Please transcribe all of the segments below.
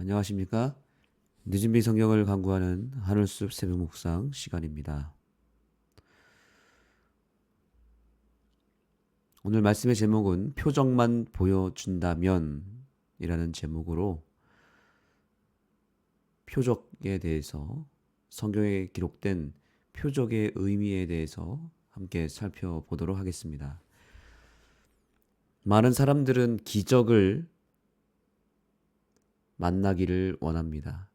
안녕하십니까? 늦은 비 성경을 강구하는 하늘숲 새벽 묵상 시간입니다. 오늘 말씀의 제목은 표적만 보여준다면 이라는 제목으로 표적에 대해서 성경에 기록된 표적의 의미에 대해서 함께 살펴보도록 하겠습니다. 많은 사람들은 기적을 만나기를 원합니다.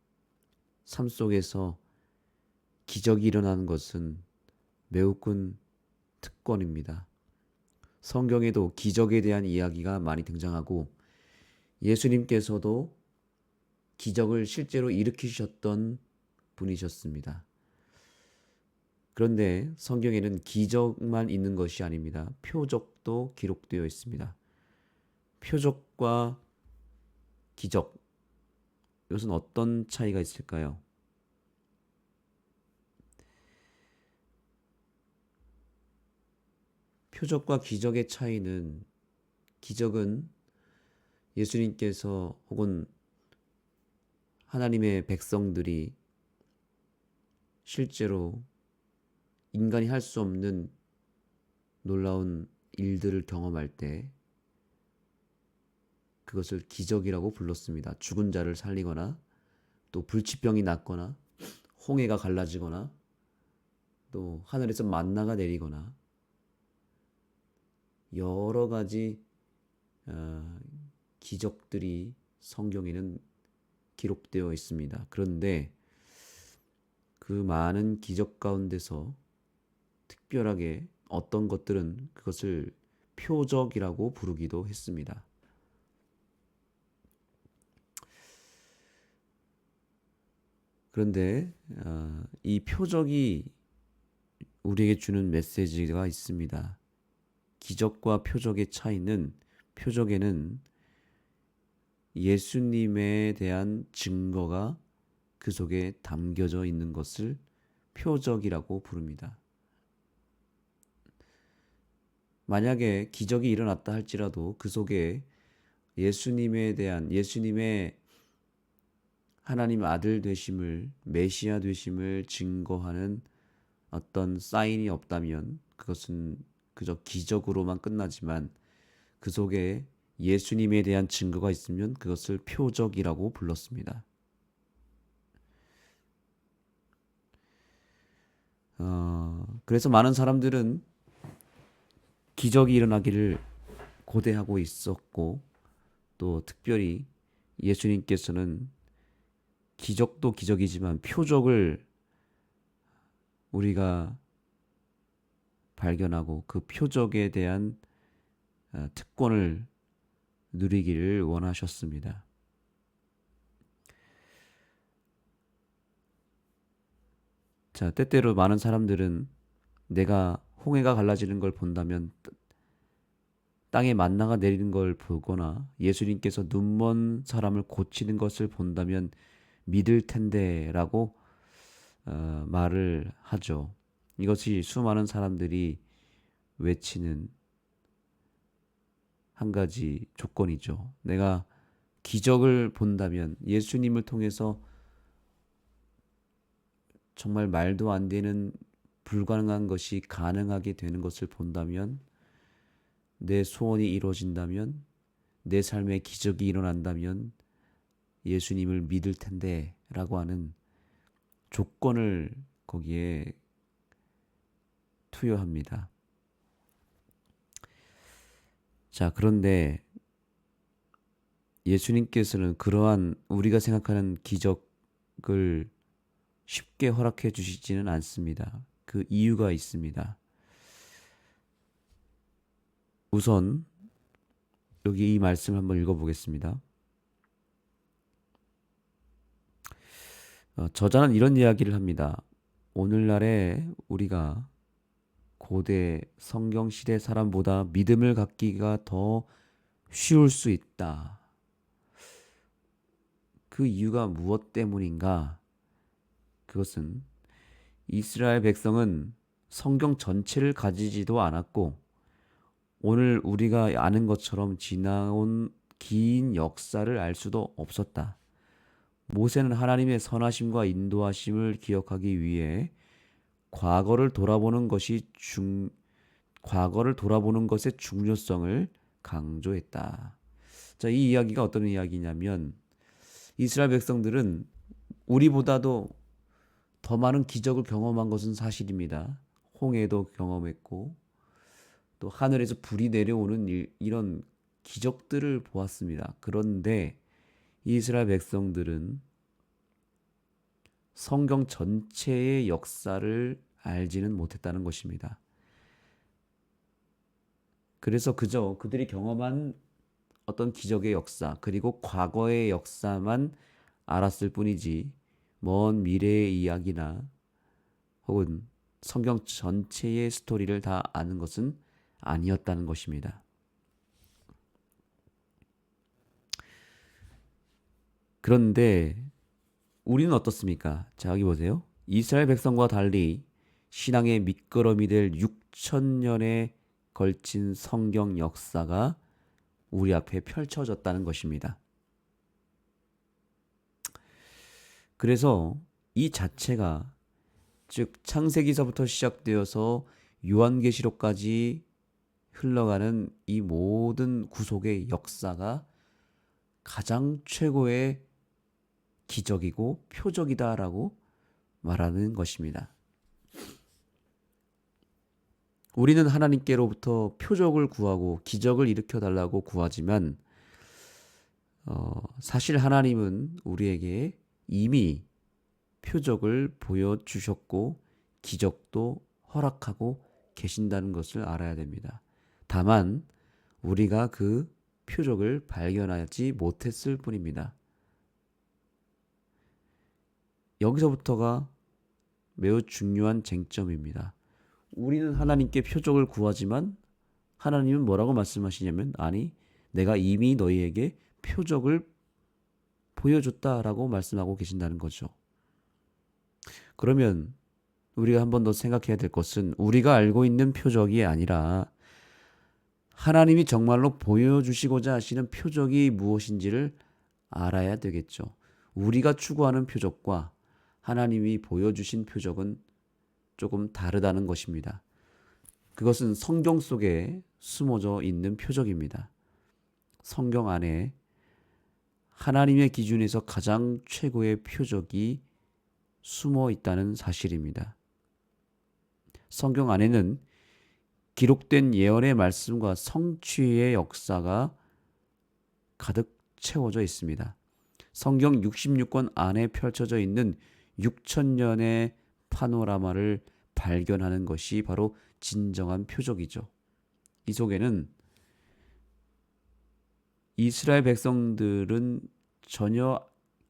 삶 속에서 기적이 일어나는 것은 매우 큰 특권입니다. 성경에도 기적에 대한 이야기가 많이 등장하고 예수님께서도 기적을 실제로 일으키셨던 분이셨습니다. 그런데 성경에는 기적만 있는 것이 아닙니다. 표적도 기록되어 있습니다. 표적과 기적, 이것은 어떤 차이가 있을까요? 표적과 기적의 차이는, 기적은 예수님께서 혹은 하나님의 백성들이 실제로 인간이 할 수 없는 놀라운 일들을 경험할 때 그것을 기적이라고 불렀습니다. 죽은 자를 살리거나, 또 불치병이 낫거나, 홍해가 갈라지거나, 또 하늘에서 만나가 내리거나, 여러 가지 기적들이 성경에는 기록되어 있습니다. 그런데 그 많은 기적 가운데서 특별하게 어떤 것들은 그것을 표적이라고 부르기도 했습니다. 그런데 이 표적이 우리에게 주는 메시지가 있습니다. 기적과 표적의 차이는, 표적에는 예수님에 대한 증거가 그 속에 담겨져 있는 것을 표적이라고 부릅니다. 만약에 기적이 일어났다 할지라도 그 속에 예수님에 대한, 예수님의 하나님 아들 되심을, 메시아 되심을 증거하는 어떤 사인이 없다면 그것은 그저 기적으로만 끝나지만, 그 속에 예수님에 대한 증거가 있으면 그것을 표적이라고 불렀습니다. 그래서 많은 사람들은 기적이 일어나기를 고대하고 있었고, 또 특별히 예수님께서는 기적도 기적이지만 표적을 우리가 발견하고 그 표적에 대한 특권을 누리기를 원하셨습니다. 자, 때때로 많은 사람들은 내가 홍해가 갈라지는 걸 본다면, 땅에 만나가 내리는 걸 보거나 예수님께서 눈먼 사람을 고치는 것을 본다면 믿을 텐데 라고 말을 하죠. 이것이 수많은 사람들이 외치는 한 가지 조건이죠. 내가 기적을 본다면, 예수님을 통해서 정말 말도 안 되는 불가능한 것이 가능하게 되는 것을 본다면, 내 소원이 이루어진다면, 내 삶에 기적이 일어난다면 예수님을 믿을 텐데 라고 하는 조건을 거기에 투여합니다. 자, 그런데 예수님께서는 그러한 우리가 생각하는 기적을 쉽게 허락해 주시지는 않습니다. 그 이유가 있습니다. 우선 여기 이 말씀 한번 읽어보겠습니다. 저자는 이런 이야기를 합니다. 오늘날에 우리가 고대 성경 시대 사람보다 믿음을 갖기가 더 쉬울 수 있다. 그 이유가 무엇 때문인가? 그것은 이스라엘 백성은 성경 전체를 가지지도 않았고, 오늘 우리가 아는 것처럼 지나온 긴 역사를 알 수도 없었다. 모세는 하나님의 선하심과 인도하심을 기억하기 위해 과거를 돌아보는 것이 과거를 돌아보는 것의 중요성을 강조했다. 자, 이 이야기가 어떤 이야기냐면 이스라엘 백성들은 우리보다도 더 많은 기적을 경험한 것은 사실입니다. 홍해도 경험했고 또 하늘에서 불이 내려오는 이런 기적들을 보았습니다. 그런데 이스라엘 백성들은 성경 전체의 역사를 알지는 못했다는 것입니다. 그래서 그저 그들이 경험한 어떤 기적의 역사, 그리고 과거의 역사만 알았을 뿐이지, 먼 미래의 이야기나 혹은 성경 전체의 스토리를 다 아는 것은 아니었다는 것입니다. 그런데 우리는 어떻습니까? 자, 여기 보세요. 이스라엘 백성과 달리 신앙의 밑거름이 될 6천년에 걸친 성경 역사가 우리 앞에 펼쳐졌다는 것입니다. 그래서 이 자체가 즉 창세기서부터 시작되어서 요한계시록까지 흘러가는 이 모든 구속의 역사가 가장 최고의 기적이고 표적이다라고 말하는 것입니다. 우리는 하나님께로부터 표적을 구하고 기적을 일으켜 달라고 구하지만 사실 하나님은 우리에게 이미 표적을 보여주셨고 기적도 허락하고 계신다는 것을 알아야 됩니다. 다만 우리가 그 표적을 발견하지 못했을 뿐입니다. 여기서부터가 매우 중요한 쟁점입니다. 우리는 하나님께 표적을 구하지만 하나님은 뭐라고 말씀하시냐면 아니 내가 이미 너희에게 표적을 보여줬다라고 말씀하고 계신다는 거죠. 그러면 우리가 한 번 더 생각해야 될 것은 우리가 알고 있는 표적이 아니라 하나님이 정말로 보여주시고자 하시는 표적이 무엇인지를 알아야 되겠죠. 우리가 추구하는 표적과 하나님이 보여주신 표적은 조금 다르다는 것입니다. 그것은 성경 속에 숨어져 있는 표적입니다. 성경 안에 하나님의 기준에서 가장 최고의 표적이 숨어 있다는 사실입니다. 성경 안에는 기록된 예언의 말씀과 성취의 역사가 가득 채워져 있습니다. 성경 66권 안에 펼쳐져 있는 6천년의 파노라마를 발견하는 것이 바로 진정한 표적이죠. 이 속에는 이스라엘 백성들은 전혀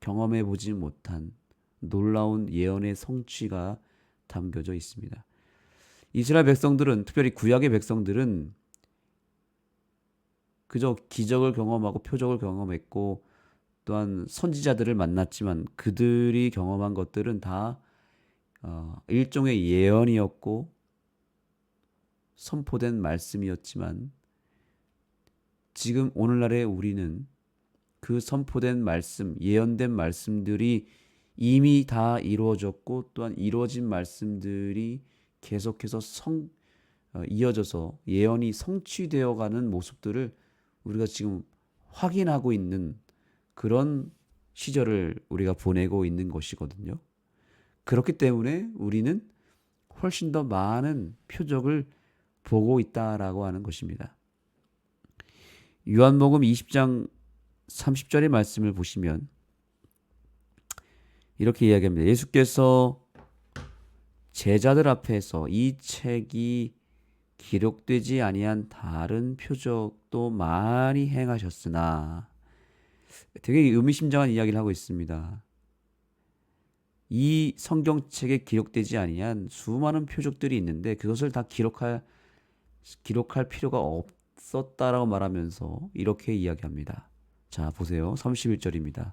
경험해 보지 못한 놀라운 예언의 성취가 담겨져 있습니다. 이스라엘 백성들은, 특별히 구약의 백성들은 그저 기적을 경험하고 표적을 경험했고 또한 선지자들을 만났지만 그들이 경험한 것들은 다 일종의 예언이었고 선포된 말씀이었지만 지금 오늘날의 우리는 그 선포된 말씀, 예언된 말씀들이 이미 다 이루어졌고 또한 이루어진 말씀들이 계속해서 이어져서 예언이 성취되어 가는 모습들을 우리가 지금 확인하고 있는 그런 시절을 우리가 보내고 있는 것이거든요. 그렇기 때문에 우리는 훨씬 더 많은 표적을 보고 있다라고 하는 것입니다. 요한복음 20장 30절의 말씀을 보시면 이렇게 이야기합니다. 예수께서 제자들 앞에서 이 책이 기록되지 아니한 다른 표적도 많이 행하셨으나 되게 의미심장한 이야기를 하고 있습니다. 이 성경책에 기록되지 아니한 수많은 표적들이 있는데 그것을 다 기록할 필요가 없었다라고 말하면서 이렇게 이야기합니다. 자, 보세요. 31절입니다.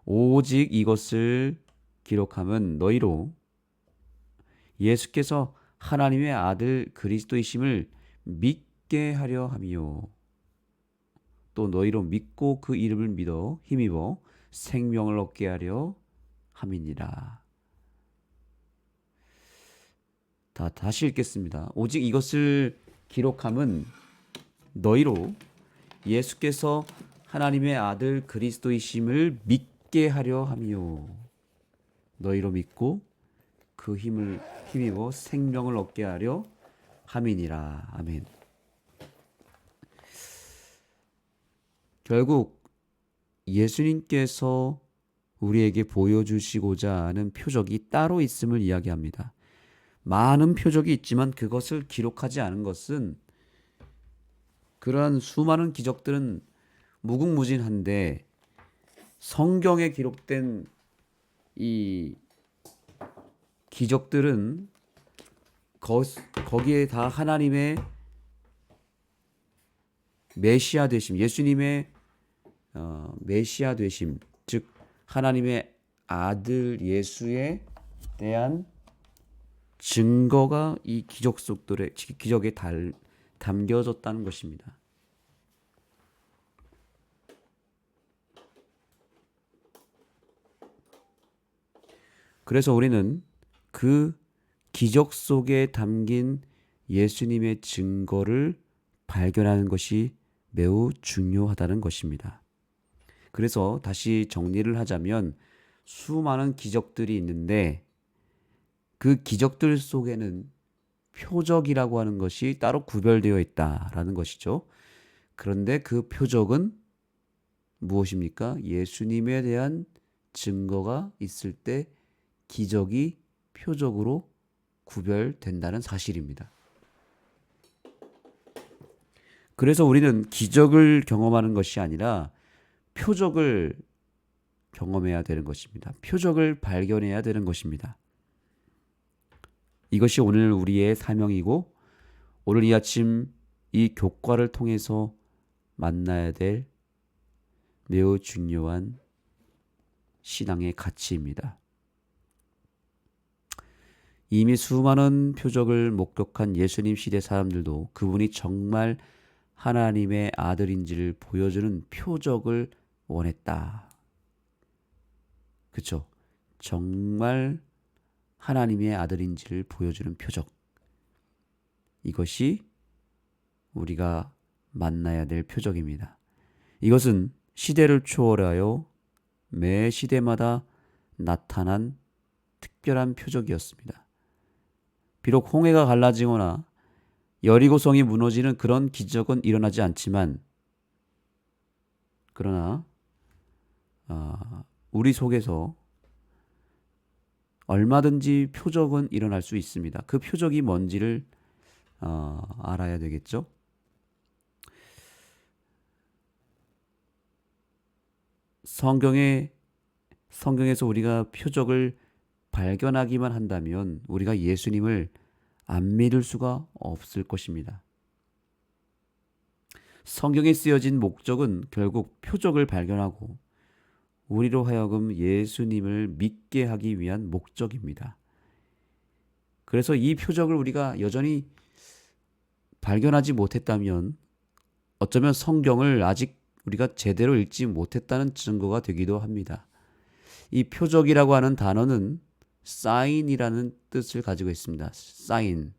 오직 이것을 기록함은 너희로 예수께서 하나님의 아들 그리스도이심을 믿게 하려 함이요. 또 너희로 믿고 그 이름을 믿어 힘입어 생명을 얻게 하려 함이니라. 다시 읽겠습니다. 오직 이것을 기록함은 너희로 예수께서 하나님의 아들 그리스도이심을 믿게 하려 함이요. 너희로 믿고 그 힘을 힘입어 생명을 얻게 하려 함이니라. 아멘. 결국 예수님께서 우리에게 보여주시고자 하는 표적이 따로 있음을 이야기합니다. 많은 표적이 있지만 그것을 기록하지 않은 것은 그러한 수많은 기적들은 무궁무진한데 성경에 기록된 이 기적들은 거기에 다 하나님의 메시아 되심, 예수님의 메시아 되심, 즉 하나님의 아들 예수에 대한 증거가 이 기적에 담겨졌다는 것입니다. 그래서 우리는 그 기적 속에 담긴 예수님의 증거를 발견하는 것이 매우 중요하다는 것입니다. 그래서 다시 정리를 하자면 수많은 기적들이 있는데 그 기적들 속에는 표적이라고 하는 것이 따로 구별되어 있다라는 것이죠. 그런데 그 표적은 무엇입니까? 예수님에 대한 증거가 있을 때 기적이 표적으로 구별된다는 사실입니다. 그래서 우리는 기적을 경험하는 것이 아니라 표적을 경험해야 되는 것입니다. 표적을 발견해야 되는 것입니다. 이것이 오늘 우리의 사명이고 오늘 이 아침 이 교과를 통해서 만나야 될 매우 중요한 신앙의 가치입니다. 이미 수많은 표적을 목격한 예수님 시대 사람들도 그분이 정말 하나님의 아들인지를 보여주는 표적을 원했다. 그렇죠? 정말 하나님의 아들인지를 보여주는 표적. 이것이 우리가 만나야 될 표적입니다. 이것은 시대를 초월하여 매 시대마다 나타난 특별한 표적이었습니다. 비록 홍해가 갈라지거나 여리고성이 무너지는 그런 기적은 일어나지 않지만 그러나 우리 속에서 얼마든지 표적은 일어날 수 있습니다. 그 표적이 뭔지를 알아야 되겠죠. 성경에서 우리가 표적을 발견하기만 한다면 우리가 예수님을 안 믿을 수가 없을 것입니다. 성경에 쓰여진 목적은 결국 표적을 발견하고 우리로 하여금 예수님을 믿게 하기 위한 목적입니다. 그래서 이 표적을 우리가 여전히 발견하지 못했다면 어쩌면 성경을 아직 우리가 제대로 읽지 못했다는 증거가 되기도 합니다. 이 표적이라고 하는 단어는 사인이라는 뜻을 가지고 있습니다. 사인.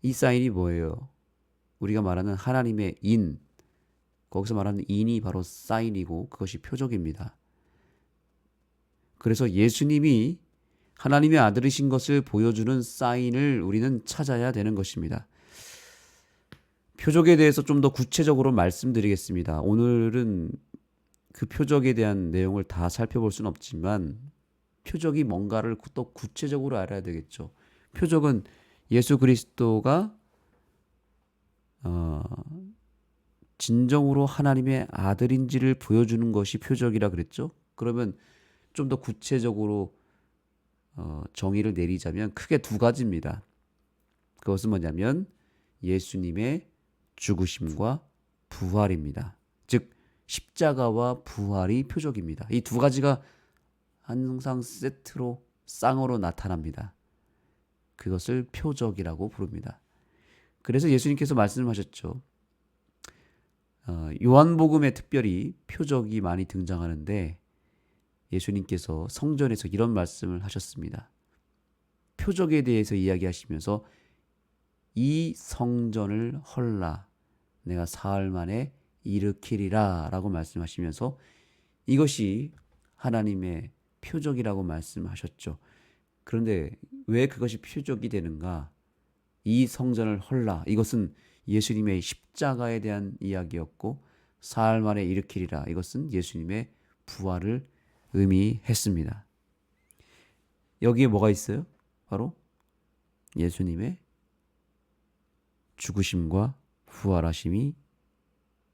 이 사인이 뭐예요? 우리가 말하는 하나님의 인, 거기서 말하는 인이 바로 사인이고 그것이 표적입니다. 그래서 예수님이 하나님의 아들이신 것을 보여주는 사인을 우리는 찾아야 되는 것입니다. 표적에 대해서 좀 더 구체적으로 말씀드리겠습니다. 오늘은 그 표적에 대한 내용을 다 살펴볼 수는 없지만 표적이 뭔가를 또 구체적으로 알아야 되겠죠. 표적은 예수 그리스도가 진정으로 하나님의 아들인지를 보여주는 것이 표적이라 그랬죠. 그러면 좀 더 구체적으로 정의를 내리자면 크게 두 가지입니다. 그것은 뭐냐면 예수님의 죽으심과 부활입니다. 즉 십자가와 부활이 표적입니다. 이 두 가지가 항상 세트로 쌍으로 나타납니다. 그것을 표적이라고 부릅니다. 그래서 예수님께서 말씀하셨죠. 요한복음에 특별히 표적이 많이 등장하는데 예수님께서 성전에서 이런 말씀을 하셨습니다. 표적에 대해서 이야기하시면서 이 성전을 헐라 내가 사흘 만에 일으키리라 라고 말씀하시면서 이것이 하나님의 표적이라고 말씀하셨죠. 그런데 왜 그것이 표적이 되는가? 이 성전을 헐라 이것은 예수님의 십자가에 대한 이야기였고 사흘 만에 일으키리라 이것은 예수님의 부활을 의미했습니다. 여기에 뭐가 있어요? 바로 예수님의 죽으심과 부활하심이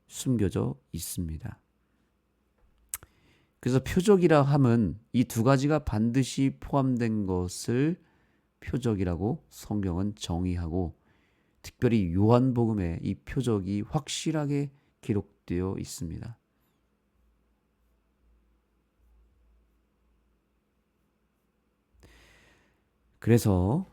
숨겨져 있습니다. 그래서 표적이라 함은 이 두 가지가 반드시 포함된 것을 표적이라고 성경은 정의하고 특별히 요한복음에 이 표적이 확실하게 기록되어 있습니다. 그래서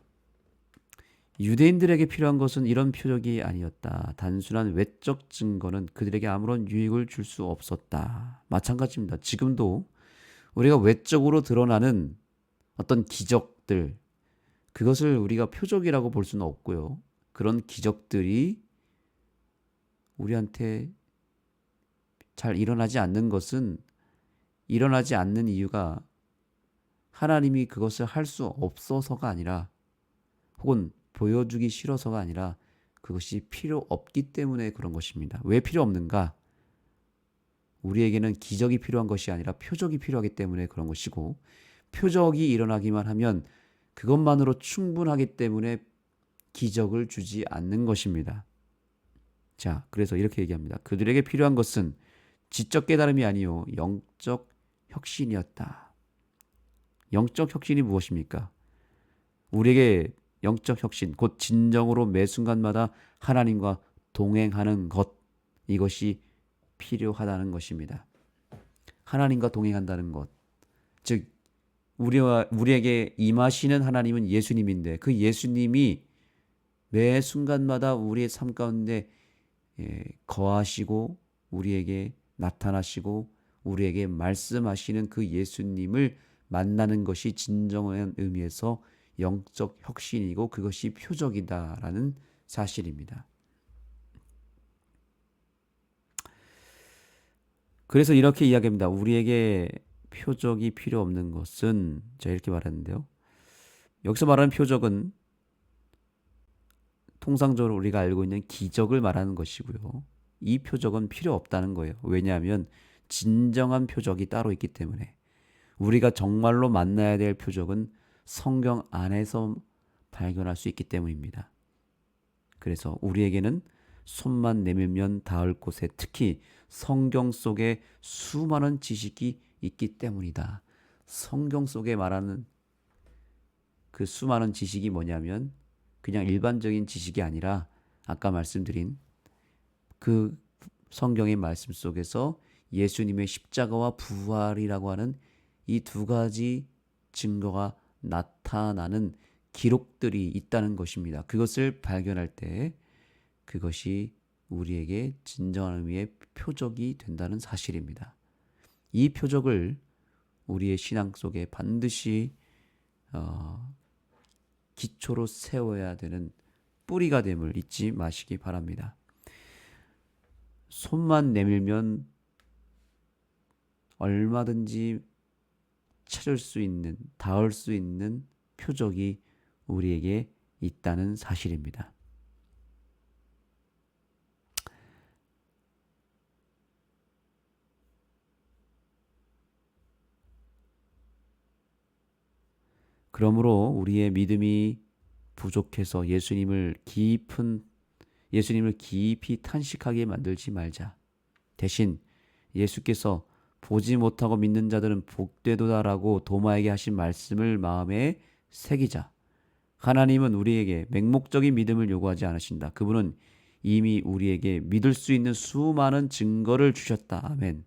유대인들에게 필요한 것은 이런 표적이 아니었다. 단순한 외적 증거는 그들에게 아무런 유익을 줄 수 없었다. 마찬가지입니다. 지금도 우리가 외적으로 드러나는 어떤 기적들, 그것을 우리가 표적이라고 볼 수는 없고요. 그런 기적들이 우리한테 잘 일어나지 않는 것은 일어나지 않는 이유가 하나님이 그것을 할 수 없어서가 아니라 혹은 보여주기 싫어서가 아니라 그것이 필요 없기 때문에 그런 것입니다. 왜 필요 없는가? 우리에게는 기적이 필요한 것이 아니라 표적이 필요하기 때문에 그런 것이고 표적이 일어나기만 하면 그것만으로 충분하기 때문에 기적을 주지 않는 것입니다. 자, 그래서 이렇게 얘기합니다. 그들에게 필요한 것은 지적 깨달음이 아니요 영적 혁신이었다. 영적 혁신이 무엇입니까? 우리에게 영적 혁신, 곧 진정으로 매 순간마다 하나님과 동행하는 것, 이것이 필요하다는 것입니다. 하나님과 동행한다는 것, 즉 우리에게 임하시는 하나님은 예수님인데 그 예수님이 매 순간마다 우리의 삶 가운데 거하시고 우리에게 나타나시고 우리에게 말씀하시는 그 예수님을 만나는 것이 진정한 의미에서 영적 혁신이고 그것이 표적이다라는 사실입니다. 그래서 이렇게 이야기합니다. 우리에게 표적이 필요 없는 것은 제가 이렇게 말하는데요. 여기서 말하는 표적은 통상적으로 우리가 알고 있는 기적을 말하는 것이고요. 이 표적은 필요 없다는 거예요. 왜냐하면 진정한 표적이 따로 있기 때문에 우리가 정말로 만나야 될 표적은 성경 안에서 발견할 수 있기 때문입니다. 그래서 우리에게는 손만 내밀면 닿을 곳에 특히 성경 속에 수많은 지식이 있기 때문이다. 성경 속에 말하는 그 수많은 지식이 뭐냐면 그냥 일반적인 지식이 아니라 아까 말씀드린 그 성경의 말씀 속에서 예수님의 십자가와 부활이라고 하는 이 두 가지 증거가 나타나는 기록들이 있다는 것입니다. 그것을 발견할 때 그것이 우리에게 진정한 의미의 표적이 된다는 사실입니다. 이 표적을 우리의 신앙 속에 반드시 기초로 세워야 되는 뿌리가 됨을 잊지 마시기 바랍니다. 손만 내밀면 얼마든지 찾을 수 있는, 닿을 수 있는 표적이 우리에게 있다는 사실입니다. 그러므로 우리의 믿음이 부족해서 예수님을 깊이 탄식하게 만들지 말자. 대신 예수께서 보지 못하고 믿는 자들은 복되도다라고 도마에게 하신 말씀을 마음에 새기자. 하나님은 우리에게 맹목적인 믿음을 요구하지 않으신다. 그분은 이미 우리에게 믿을 수 있는 수많은 증거를 주셨다. 아멘.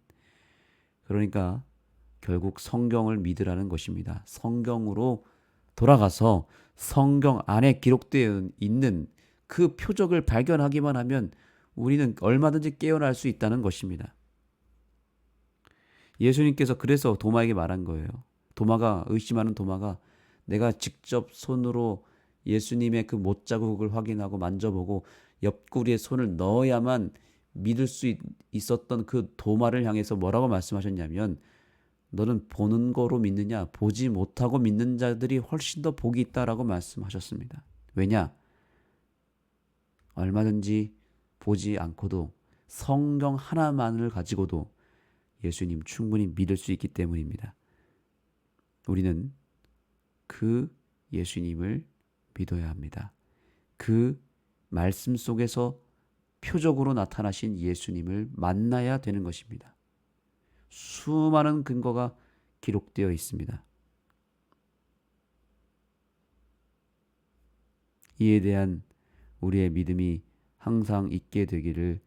그러니까 결국 성경을 믿으라는 것입니다. 성경으로 돌아가서 성경 안에 기록되어 있는 그 표적을 발견하기만 하면 우리는 얼마든지 깨어날 수 있다는 것입니다. 예수님께서 그래서 도마에게 말한 거예요. 의심하는 도마가 내가 직접 손으로 예수님의 그 못자국을 확인하고 만져보고 옆구리에 손을 넣어야만 믿을 수 있었던 그 도마를 향해서 뭐라고 말씀하셨냐면, 너는 보는 거로 믿느냐, 보지 못하고 믿는 자들이 훨씬 더 복이 있다라고 말씀하셨습니다. 왜냐? 얼마든지 보지 않고도 성경 하나만을 가지고도 예수님 충분히 믿을 수 있기 때문입니다. 우리는 그 예수님을 믿어야 합니다. 그 말씀 속에서 표적으로 나타나신 예수님을 만나야 되는 것입니다. 수많은 근거가 기록되어 있습니다. 이에 대한 우리의 믿음이 항상 있게 되기를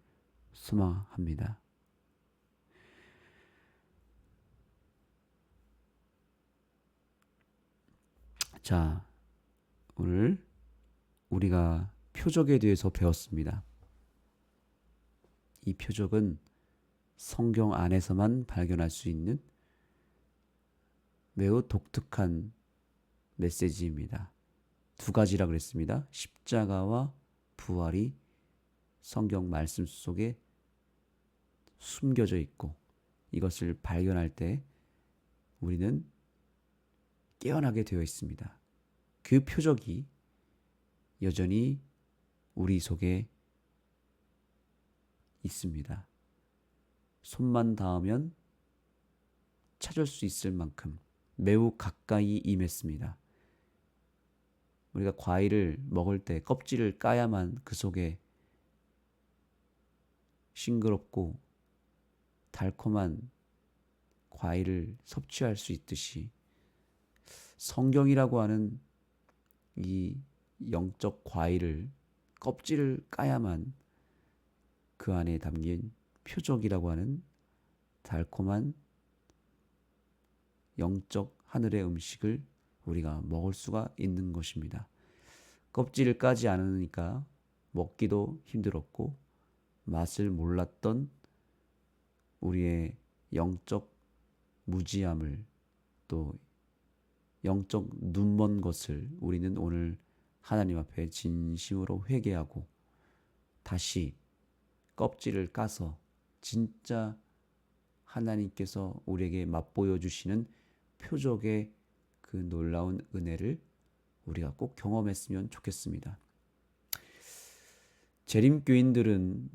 소망합니다. 자, 오늘 우리가 표적에 대해서 배웠습니다. 이 표적은 성경 안에서만 발견할 수 있는 매우 독특한 메시지입니다. 두 가지라 그랬습니다. 십자가와 부활이 성경 말씀 속에 숨겨져 있고, 이것을 발견할 때 우리는 깨어나게 되어 있습니다. 그 표적이 여전히 우리 속에 있습니다. 손만 닿으면 찾을 수 있을 만큼 매우 가까이 임했습니다. 우리가 과일을 먹을 때 껍질을 까야만 그 속에 싱그럽고 달콤한 과일을 섭취할 수 있듯이, 성경이라고 하는 이 영적 과일을 껍질을 까야만 그 안에 담긴 표적이라고 하는 달콤한 영적 하늘의 음식을 우리가 먹을 수가 있는 것입니다. 껍질을 까지 않으니까 먹기도 힘들었고, 맛을 몰랐던 우리의 영적 무지함을, 또 영적 눈먼 것을 우리는 오늘 하나님 앞에 진심으로 회개하고 다시 껍질을 까서 진짜 하나님께서 우리에게 맛보여 주시는 표적의 그 놀라운 은혜를 우리가 꼭 경험했으면 좋겠습니다. 재림교인들은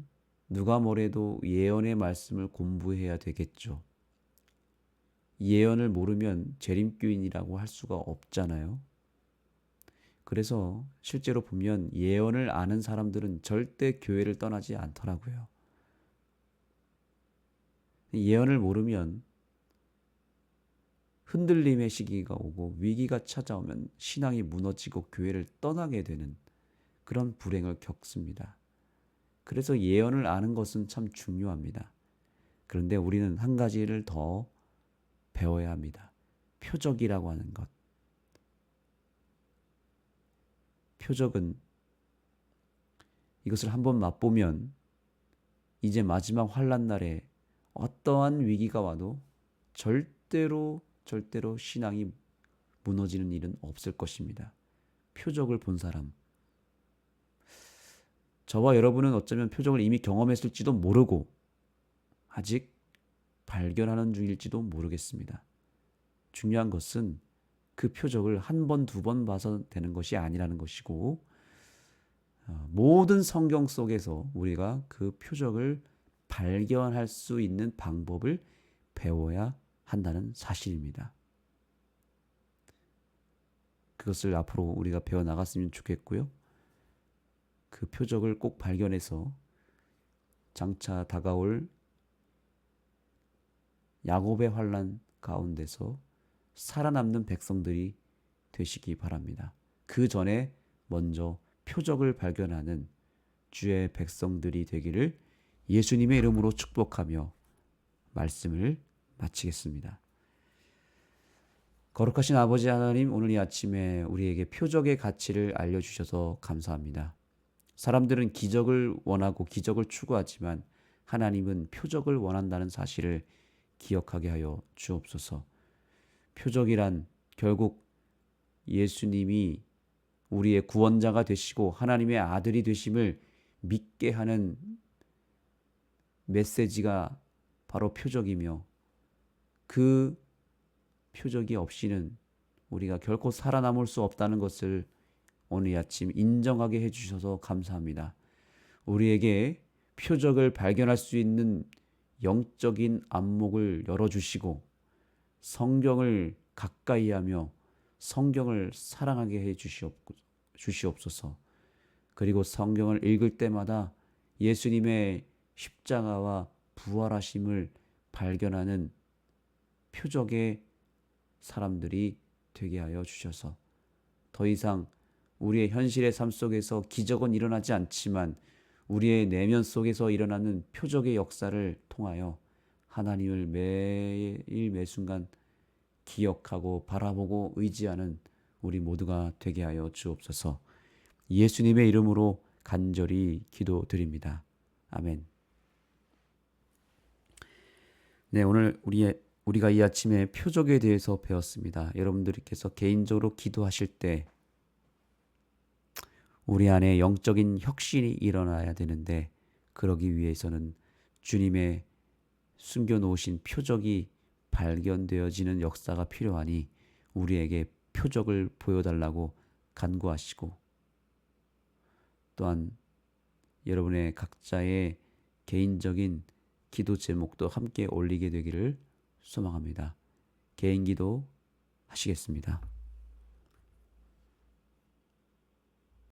누가 뭐래도 예언의 말씀을 공부해야 되겠죠. 예언을 모르면 재림교인이라고 할 수가 없잖아요. 그래서 실제로 보면 예언을 아는 사람들은 절대 교회를 떠나지 않더라고요. 예언을 모르면 흔들림의 시기가 오고 위기가 찾아오면 신앙이 무너지고 교회를 떠나게 되는 그런 불행을 겪습니다. 그래서 예언을 아는 것은 참 중요합니다. 그런데 우리는 한 가지를 더 배워야 합니다. 표적이라고 하는 것. 표적은 이것을 한번 맛보면 이제 마지막 환난 날에 어떠한 위기가 와도 절대로 신앙이 무너지는 일은 없을 것입니다. 표적을 본 사람. 저와 여러분은 어쩌면 표적을 이미 경험했을지도 모르고 아직 발견하는 중일지도 모르겠습니다. 중요한 것은 그 표적을 한 번, 두 번 봐서 되는 것이 아니라는 것이고, 모든 성경 속에서 우리가 그 표적을 발견할 수 있는 방법을 배워야 한다는 사실입니다. 그것을 앞으로 우리가 배워나갔으면 좋겠고요. 그 표적을 꼭 발견해서 장차 다가올 야곱의 환난 가운데서 살아남는 백성들이 되시기 바랍니다. 그 전에 먼저 표적을 발견하는 주의 백성들이 되기를 예수님의 이름으로 축복하며 말씀을 마치겠습니다. 거룩하신 아버지 하나님, 오늘 이 아침에 우리에게 표적의 가치를 알려주셔서 감사합니다. 사람들은 기적을 원하고 기적을 추구하지만 하나님은 표적을 원한다는 사실을 기억하게 하여 주옵소서. 표적이란 결국 예수님이 우리의 구원자가 되시고 하나님의 아들이 되심을 믿게 하는 메시지가 바로 표적이며, 그 표적이 없이는 우리가 결코 살아남을 수 없다는 것을 오늘 아침 인정하게 해주셔서 감사합니다. 우리에게 표적을 발견할 수 있는 영적인 안목을 열어주시고 성경을 가까이 하며 성경을 사랑하게 해 주시옵소서. 그리고 성경을 읽을 때마다 예수님의 십자가와 부활하심을 발견하는 표적의 사람들이 되게 하여 주셔서 더 이상 우리의 현실의 삶 속에서 기적은 일어나지 않지만 우리의 내면 속에서 일어나는 표적의 역사를 통하여 하나님을 매일 매순간 기억하고 바라보고 의지하는 우리 모두가 되게 하여 주옵소서. 예수님의 이름으로 간절히 기도드립니다. 아멘. 네, 오늘 우리가 이 아침에 표적에 대해서 배웠습니다. 여러분들께서 개인적으로 기도하실 때 우리 안에 영적인 혁신이 일어나야 되는데, 그러기 위해서는 주님의 숨겨놓으신 표적이 발견되어지는 역사가 필요하니 우리에게 표적을 보여달라고 간구하시고, 또한 여러분의 각자의 개인적인 기도 제목도 함께 올리게 되기를 소망합니다. 개인 기도 하시겠습니다.